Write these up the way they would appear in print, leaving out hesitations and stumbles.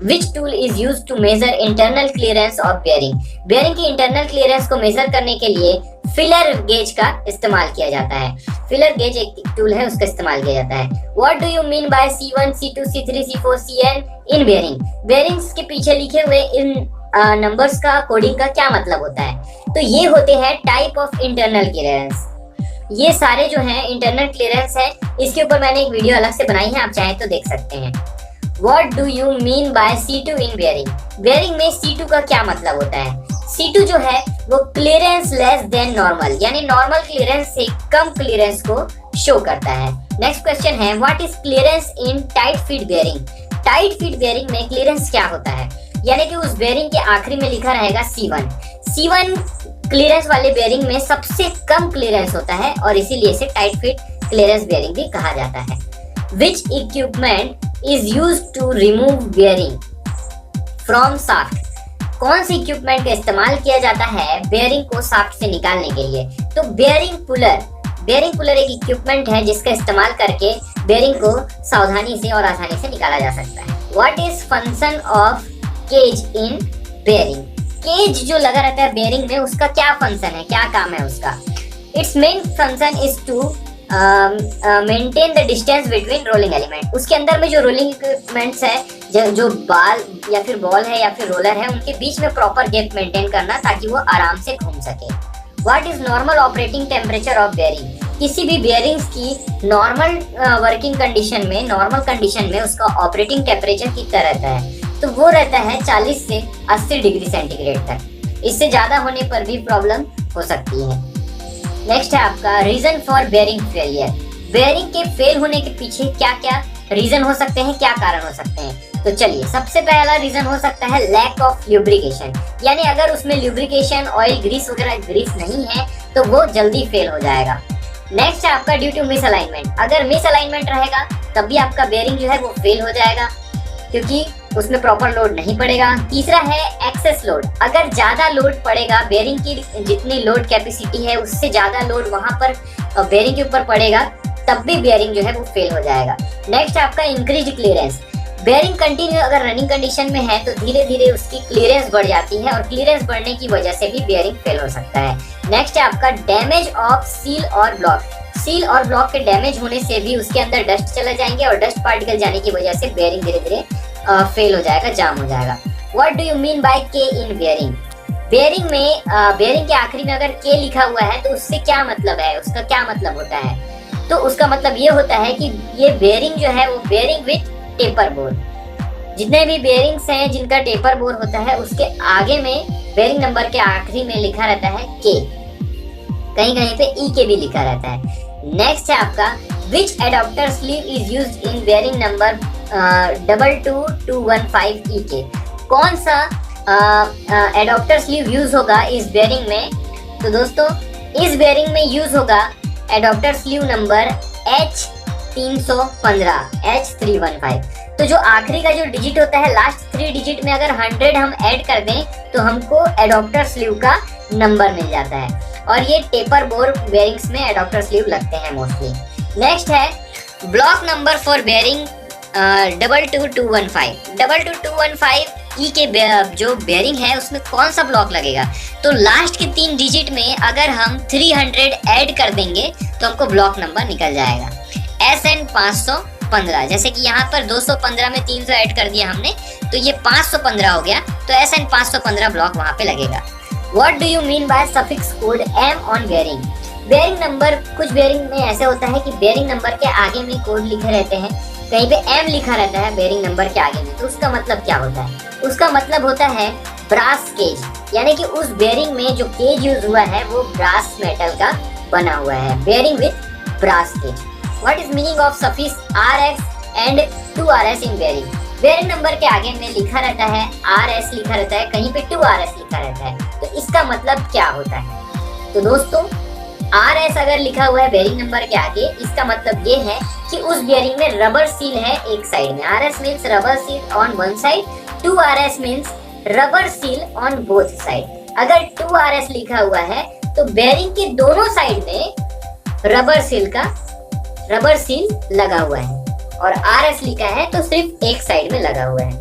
Which tool is used to measure internal clearance of bearing? Bearing की internal clearance को major करने के लिए फिलर गेज का इस्तेमाल किया जाता है। फिलर गेज एक टूल है, उसका इस्तेमाल किया जाता है। What do you mean by C1, C2, C3, C4, Cn in bearing? Bearings के पीछे लिखे हुए इन नंबर्स का कोडिंग का क्या मतलब होता है? तो ये होते हैं टाइप ऑफ इंटरनल क्लियरेंस। ये सारे जो हैं इंटरनल क्लियरेंस है, इसके ऊपर मैंने एक वीडियो अलग से बनाई है, आप चाहें तो देख सकते हैं। What do you mean by C2 in bearing? Bearing में C2 का क्या मतलब होता है? C2 जो है वो क्लियरेंस लेस देन नॉर्मल, यानी नॉर्मल क्लियरेंस से कम क्लियरेंस को शो करता है। नेक्स्ट क्वेश्चन है what is clearance in tight fit bearing? Tight fit bearing में क्लियरेंस क्या होता है? यानी कि उस बेयरिंग के आखिरी में लिखा रहेगा C1। C1 क्लियरेंस वाले बेयरिंग में सबसे कम क्लियरेंस होता है और इसीलिए इसे टाइट फिट क्लियरेंस बेयरिंग भी कहा जाता है। Which equipment is used to remove bearing from shaft? कौन सी इक्विपमेंट का इस्तेमाल किया जाता है बेयरिंग को शाफ्ट से निकालने के लिए? तो बेयरिंग पुलर एक इक्विपमेंट है जिसका इस्तेमाल करके बेयरिंग को सावधानी से और आसानी से निकाला जा सकता है। What is function of cage in bearing? Cage जो लगा रहता है बेयरिंग में, उसका क्या फंक्शन है, क्या काम है उसका? Its main function is to maintain the distance between rolling element. उसके अंदर में जो रोलिंग इक्विपमेंट्स है, जो बाल या फिर बॉल है या फिर रोलर है, उनके बीच में प्रॉपर गैप मेंटेन करना ताकि वो आराम से घूम सके। What is normal operating temperature of bearing? किसी भी बेयरिंग्स की नॉर्मल वर्किंग कंडीशन में, नॉर्मल कंडीशन में उसका ऑपरेटिंग टेम्परेचर कितना रहता है? तो वो रहता है 40 से 80 डिग्री सेंटीग्रेड तक। इससे ज्यादा होने पर भी प्रॉब्लम हो सकती है। नेक्स्ट है आपका reason for bearing failure. Bearing के फेल होने के पीछे क्या क्या रीजन हो सकते हैं, क्या कारण हो सकते हैं? तो चलिए, सबसे पहला रीजन हो सकता है लैक ऑफ ल्यूब्रिकेशन, यानी अगर उसमें ल्यूब्रिकेशन, ऑयल, ग्रीस वगैरह ग्रीस नहीं है तो वो जल्दी फेल हो जाएगा। नेक्स्ट है आपका ड्यू टू मिस अलाइनमेंट। अगर मिस अलाइनमेंट रहेगा तब भी आपका बेयरिंग जो है वो फेल हो जाएगा, क्योंकि उसमें प्रॉपर लोड नहीं पड़ेगा। तीसरा है एक्सेस लोड। अगर ज्यादा लोड पड़ेगा, बेयरिंग की जितनी लोड कैपेसिटी है उससे ज्यादा लोड वहां पर बेयरिंग के ऊपर पड़ेगा, तब भी बेयरिंग जो है वो फेल हो जाएगा। नेक्स्ट आपका इंक्रीज क्लियरेंस। बेयरिंग कंटिन्यू अगर रनिंग कंडीशन में है तो धीरे धीरे उसकी क्लियरेंस बढ़ जाती है और क्लियरेंस बढ़ने की वजह से भी बेयरिंग फेल हो सकता है। नेक्स्ट है आपका डैमेज ऑफ सील और ब्लॉक। सील और ब्लॉक के डैमेज होने से भी उसके अंदर डस्ट चले जाएंगे और डस्ट पार्टिकल जाने की वजह से बेयरिंग धीरे धीरे फेल हो जाएगा, जाम हो जाएगा। What do you mean by K in bearing? Bearing में बेयरिंग के आखिरी में अगर K लिखा हुआ है तो उससे क्या मतलब है, उसका क्या मतलब होता है? तो उसका मतलब ये होता है कि ये बेयरिंग जो है वो बेयरिंग विथ टेपर बोर। जितने भी बेयरिंग्स हैं जिनका टेपर बोर होता है उसके आगे में बेयरिंग नंबर के आखिरी में लिखा रहता है K, कहीं कहीं पे E के भी लिखा रहता है। नेक्स्ट है आपका which adapter sleeve is used in bearing number 22215 EK? कौन सा एडाप्टर स्लीव यूज होगा इस बेयरिंग में? तो दोस्तों इस बेयरिंग में यूज होगा एडाप्टर स्लीव नंबर H315। तो जो आखिरी का जो डिजिट होता है, लास्ट 3 डिजिट में अगर 100 हम ऐड कर दें तो हमको एडाप्टर स्लीव का नंबर मिल जाता है, और ये टेपर बोर बेयरिंग्स में एडाप्टर स्लीव लगते हैं मोस्टली। नेक्स्ट है ब्लॉक नंबर फॉर बेयरिंग 22215 ई के जो बेयरिंग है उसमें कौन सा ब्लॉक लगेगा? तो लास्ट के 3 डिजिट में अगर हम 300 ऐड कर देंगे तो हमको ब्लॉक नंबर निकल जाएगा SN 515। जैसे कि यहाँ पर 215 में 300 ऐड कर दिया हमने तो ये 515 हो गया, तो SN 515 ब्लॉक वहाँ पे लगेगा। What do you mean by suffix code M on bearing? Bearing number, कुछ बेयरिंग में ऐसे होता है कि बेयरिंग नंबर के आगे में कोड लिखे रहते हैं, कहीं पे M लिखा रहता है बेयरिंग नंबर के आगे में। तो उसका मतलब क्या होता है? उसका मतलब होता है ब्रास केज, यानी कि उस बेयरिंग में जो केज यूज हुआ है वो ब्रास मेटल का बना हुआ है, bearing with brass cage. What is meaning of suffix RS and 2RS in bearing? Bearing number के आगे में लिखा रहता है RS लिखा रहता है, कहीं पे 2RS लिखा रहता है, तो इसका मतलब क्या होता है? तो दोस्तों RS अगर लिखा हुआ है बेयरिंग नंबर के आगे, इसका मतलब ये है कि उस बेयरिंग में रबर सील है एक साइड में। RS means rubber seal on one side, 2RS means rubber seal on both side. अगर 2RS लिखा हुआ है तो बेयरिंग के दोनों साइड में रबर सील लगा हुआ है, और RS लिखा है तो सिर्फ एक साइड में लगा हुआ है।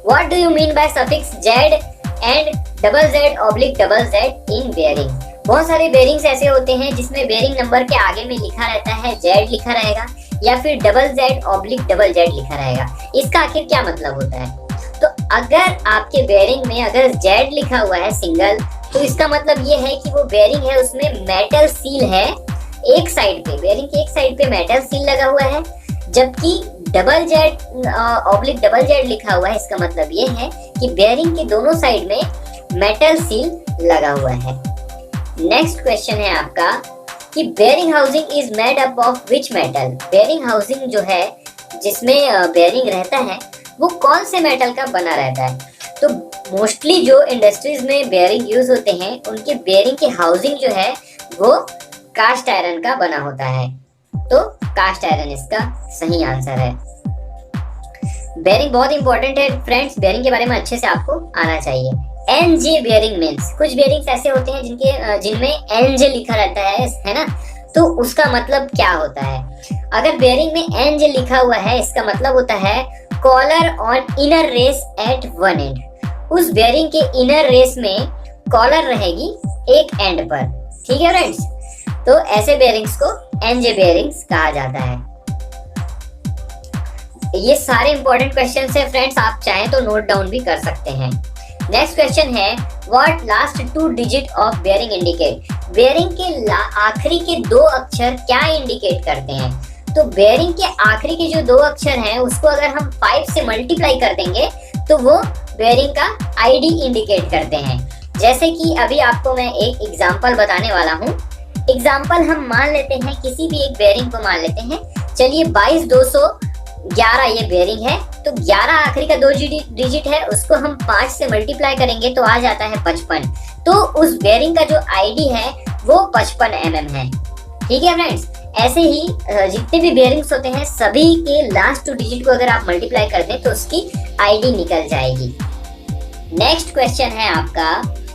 What do you mean by suffix Z and double Z oblique double Z in bearing? बहुत सारे बेयरिंग्स ऐसे होते हैं जिसमें बेयरिंग नंबर के आगे में लिखा रहता है जेड लिखा रहेगा या फिर double Z oblique double Z लिखा रहेगा। इसका आखिर क्या मतलब होता है? तो अगर आपके बेयरिंग में अगर जेड लिखा हुआ है सिंगल, तो इसका मतलब ये है कि वो बेयरिंग है उसमें मेटल सील है एक साइड पे, बेयरिंग के एक साइड पे मेटल सील लगा हुआ है। जबकि double Z oblique double Z लिखा हुआ है, इसका मतलब ये है कि बेयरिंग के दोनों साइड में मेटल सील लगा हुआ है। नेक्स्ट क्वेश्चन है आपका कि bearing housing is made up of which metal? Bearing housing जो है जिसमें बेयरिंग रहता है वो कौन से मेटल का बना रहता है? तो मोस्टली जो इंडस्ट्रीज में बेयरिंग यूज होते हैं उनके बेयरिंग की हाउसिंग जो है वो कास्ट आयरन का बना होता है। तो कास्ट आयरन इसका सही आंसर है। बेयरिंग बहुत इंपॉर्टेंट है फ्रेंड्स, बेयरिंग के बारे में अच्छे से आपको आना चाहिए। एनजे बेयरिंग मीन्स, कुछ बेयरिंग्स ऐसे होते हैं जिनमें एनजे लिखा रहता है ना, तो उसका मतलब क्या होता है? अगर बेयरिंग में एनजे लिखा हुआ है इसका मतलब होता है collar on inner race at one end. उस बेयरिंग के इनर रेस में कॉलर रहेगी एक एंड पर, ठीक है फ्रेंड्स। तो ऐसे बेयरिंग्स को एनजे बेयरिंग्स कहा जाता है। ये सारे इंपॉर्टेंट क्वेश्चंस है फ्रेंड्स, आप चाहें तो नोट डाउन भी कर सकते हैं। नेक्स्ट क्वेश्चन है what last 2 digit of bearing indicate? Bearing के आखिरी के 2 अक्षर क्या इंडिकेट करते हैं? तो बेयरिंग के आखिरी के जो 2 अक्षर हैं उसको अगर हम 5 से मल्टीप्लाई कर देंगे तो वो बेयरिंग का आईडी इंडिकेट करते हैं। जैसे कि अभी आपको मैं एक एग्जांपल बताने वाला हूँ। एग्जांपल हम मान लेते हैं, किसी भी एक बेयरिंग को मान लेते हैं, चलिए 22,211 ये बेयरिंग है। तो 11 आखिरी का 2 डिजिट है, उसको हम 5 से मल्टीप्लाई करेंगे तो आ जाता है 55। तो उस बेयरिंग का जो आईडी है वो 55 mm है, ठीक है फ्रेंड्स। ऐसे ही जितने भी बेयरिंग्स होते हैं सभी के लास्ट 2 डिजिट को अगर आप मल्टीप्लाई कर दें तो उसकी आईडी निकल जाएगी। नेक्स्ट क्वेश्चन है आपका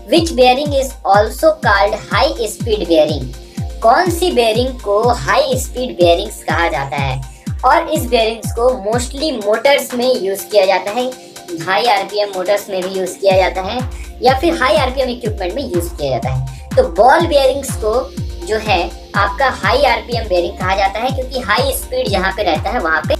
which bearing is also called high speed bearing? कौन सी बेयरिंग को हाई स्पीड बेयरिंग्स कहा जाता है? और इस बेयरिंग्स को मोस्टली मोटर्स में यूज किया जाता है, हाई आरपीएम मोटर्स में भी यूज किया जाता है या फिर हाई आरपीएम इक्विपमेंट में यूज किया जाता है। तो बॉल बेयरिंग्स को जो है आपका हाई आरपीएम बेयरिंग कहा जाता है, क्योंकि हाई स्पीड जहाँ पे रहता है वहाँ पे